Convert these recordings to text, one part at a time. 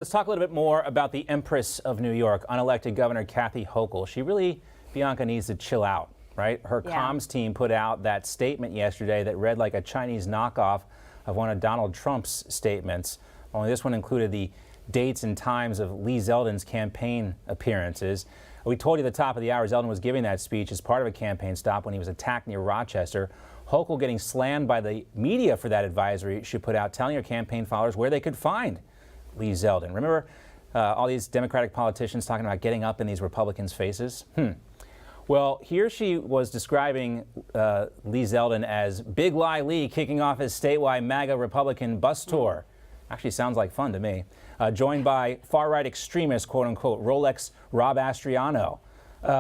Let's talk a little bit more about the Empress of New York, unelected Governor Kathy Hochul. She really, Bianca, needs to chill out, right? Her comms team put out that statement yesterday that read like a Chinese knockoff of one of Donald Trump's statements. Only this one included the dates and times of Lee Zeldin's campaign appearances. We told you at the top of the hour, Zeldin was giving that speech as part of a campaign stop when he was attacked near Rochester. Hochul getting slammed by the media for that advisory she put out, telling her campaign followers where they could find Lee Zeldin. Remember all these Democratic politicians talking about getting up in these Republicans' faces? Well, here she was describing Lee Zeldin as Big Lie Lee kicking off his statewide MAGA Republican bus tour. Actually sounds like fun to me. Joined by far-right extremist, quote-unquote, Rolex Rob Astriano.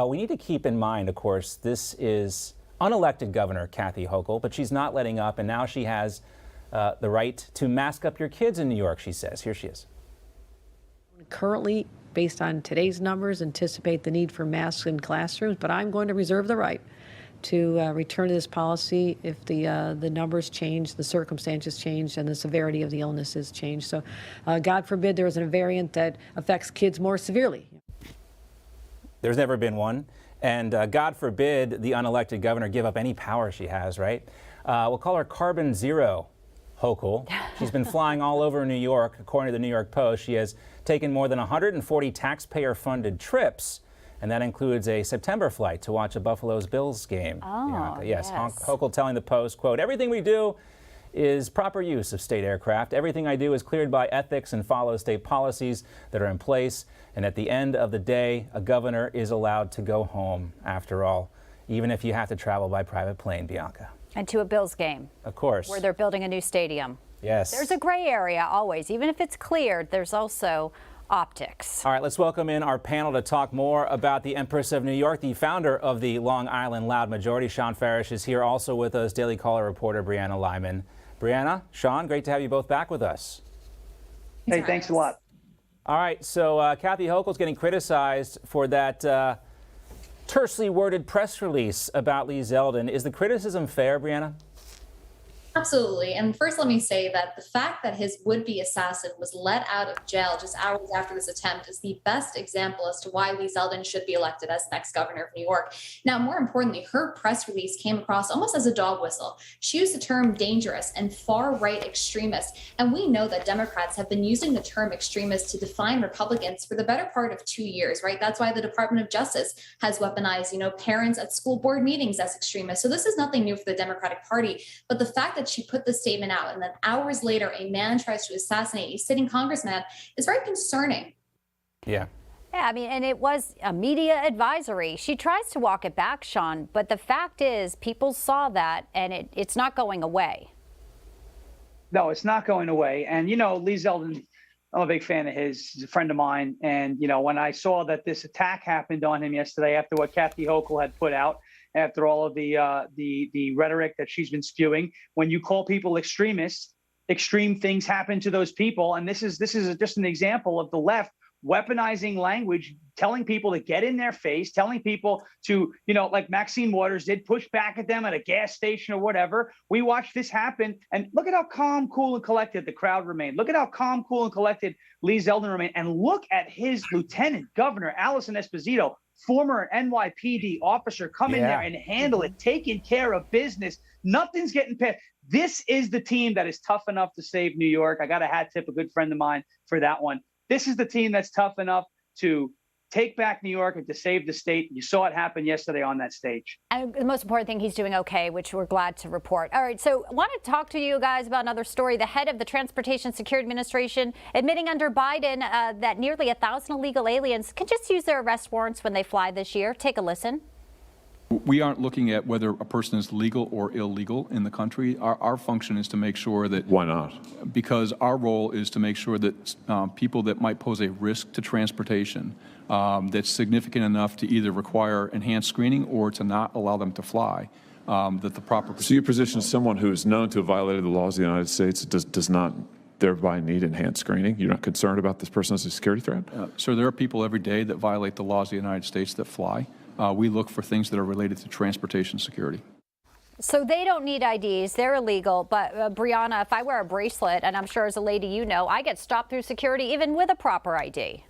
We need to keep in mind, of course, this is unelected Governor Kathy Hochul, but she's not letting up, and now she has the right to mask up your kids in New York, she says. Here she is. Currently, based on today's numbers, anticipate the need for masks in classrooms, but I'm going to reserve the right to return to this policy if the numbers change, the circumstances change, and the severity of the illnesses change. So, God forbid there is a variant that affects kids more severely. There's never been one. And God forbid the unelected governor give up any power she has, right? We'll call her Carbon Zero Hochul. She's been flying all over New York. According to the New York Post, she has taken more than 140 taxpayer-funded trips, and that includes a September flight to watch a Buffalo's Bills game. Oh, yes. Hochul telling the Post, quote, "Everything we do is proper use of state aircraft. Everything I do is cleared by ethics and follows state policies that are in place. And at the end of the day, a governor is allowed to go home, after all, even if you have to travel by private plane," Bianca. And to a Bills game. Of course. Where they're building a new stadium. Yes. There's a gray area always. Even if it's cleared, there's also optics. All right, let's welcome in our panel to talk more about the Empress of New York. The founder of the Long Island Loud Majority, Shawn Farash, is here. Also with us, Daily Caller reporter Brianna Lyman. Brianna, Shawn, great to have you both back with us. Hey, thanks a lot. All right, so Kathy Hochul's getting criticized for that tersely worded press release about Lee Zeldin. Is the criticism fair, Brianna? Absolutely. And first, let me say that the fact that his would-be assassin was let out of jail just hours after this attempt is the best example as to why Lee Zeldin should be elected as next governor of New York. Now, more importantly, her press release came across almost as a dog whistle. She used the term dangerous and far-right extremist. And we know that Democrats have been using the term extremist to define Republicans for the better part of 2 years, right? That's why the Department of Justice has weaponized, parents at school board meetings as extremists. So this is nothing new for the Democratic Party. But the fact that she put the statement out and then hours later a man tries to assassinate a sitting congressman is very concerning. Yeah, I mean, and it was a media advisory. She tries to walk it back, Shawn, but the fact is people saw that and it's not going away. No, it's not going away. And, Lee Zeldin, I'm a big fan of his. He's a friend of mine. And, when I saw that this attack happened on him yesterday after what Kathy Hochul had put out, after all of the rhetoric that she's been spewing, when you call people extremists, extreme things happen to those people. And this is just an example of the left weaponizing language, telling people to get in their face, telling people to, like Maxine Waters did, push back at them at a gas station or whatever. We watched this happen, and look at how calm, cool, and collected the crowd remained. Look at how calm, cool, and collected Lee Zeldin remained. And look at his lieutenant governor, Allison Esposito, former NYPD officer, come in there and handle it, taking care of business. Nothing's getting past. This is the team that is tough enough to save New York. I got a hat tip, a good friend of mine, for that one. This is the team that's tough enough to take back New York and to save the state. You saw it happen yesterday on that stage. And the most important thing, he's doing okay, which we're glad to report. All right, so I want to talk to you guys about another story. The head of the Transportation Security Administration admitting under Biden that nearly 1,000 illegal aliens can just use their arrest warrants when they fly this year. Take a listen. We aren't looking at whether a person is legal or illegal in the country. Our function is to make sure that... Why not? Because our role is to make sure that people that might pose a risk to transportation that's significant enough to either require enhanced screening or to not allow them to fly, that the proper... So your position is someone who is known to have violated the laws of the United States does not thereby need enhanced screening? You're not concerned about this person as a security threat? Sir, there are people every day that violate the laws of the United States that fly. We look for things that are related to transportation security. So they don't need IDs. They're illegal. But Brianna, if I wear a bracelet, and I'm sure as a lady you know, I get stopped through security even with a proper ID.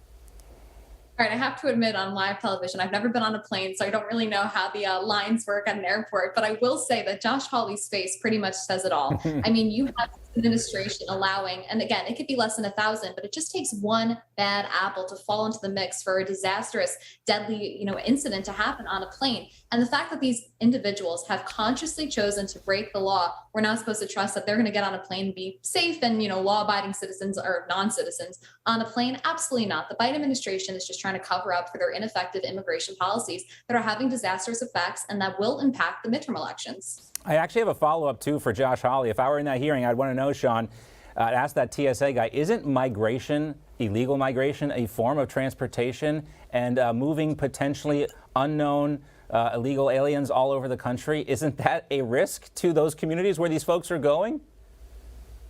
All right, I have to admit on live television, I've never been on a plane, so I don't really know how the lines work at an airport. But I will say that Josh Hawley's face pretty much says it all. I mean, you have this administration allowing, and again, it could be less than 1,000, but it just takes one bad apple to fall into the mix for a disastrous, deadly, incident to happen on a plane. And the fact that these individuals have consciously chosen to break the law, we're not supposed to trust that they're going to get on a plane and be safe and, law-abiding citizens or non-citizens on a plane. Absolutely not. The Biden administration is just trying to cover up for their ineffective immigration policies that are having disastrous effects and that will impact the midterm elections. I actually have a follow-up, too, for Josh Hawley. If I were in that hearing, I'd want to know, Shawn, I'd ask that TSA guy, isn't migration, illegal migration, a form of transportation and moving potentially unknown illegal aliens all over the country? Isn't that a risk to those communities where these folks are going?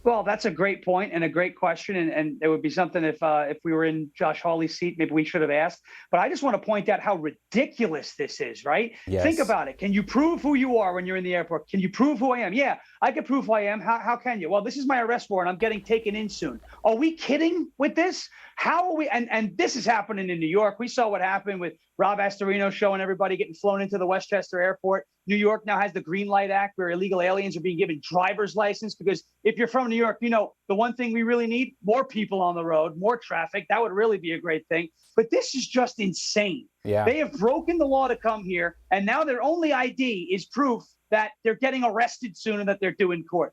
Well, that's a great point and a great question, and it would be something if we were in Josh Hawley's seat, maybe we should have asked. But I just want to point out how ridiculous this is, right? Yes. Think about it. Can you prove who you are when you're in the airport? Can you prove who I am? Yeah, I can prove who I am. How can you? Well, this is my arrest warrant. I'm getting taken in soon. Are we kidding with this? How are we? And this is happening in New York. We saw what happened with Rob Astorino showing everybody getting flown into the Westchester airport. New York now has the Green Light Act where illegal aliens are being given driver's license because if you're from New York, the one thing we really need, more people on the road, more traffic. That would really be a great thing. But this is just insane. Yeah. They have broken the law to come here, and now their only ID is proof that they're getting arrested soon and that they're due in court.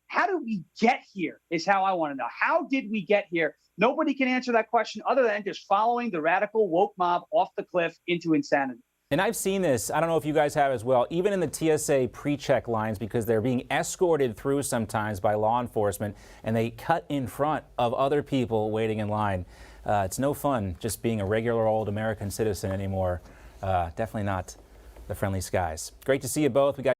How did we get here is how I want to know. How did we get here? Nobody can answer that question other than just following the radical woke mob off the cliff into insanity. And I've seen this, I don't know if you guys have as well, even in the TSA pre-check lines, because they're being escorted through sometimes by law enforcement, and they cut in front of other people waiting in line. It's no fun just being a regular old American citizen anymore. Definitely not the friendly skies. Great to see you both. We got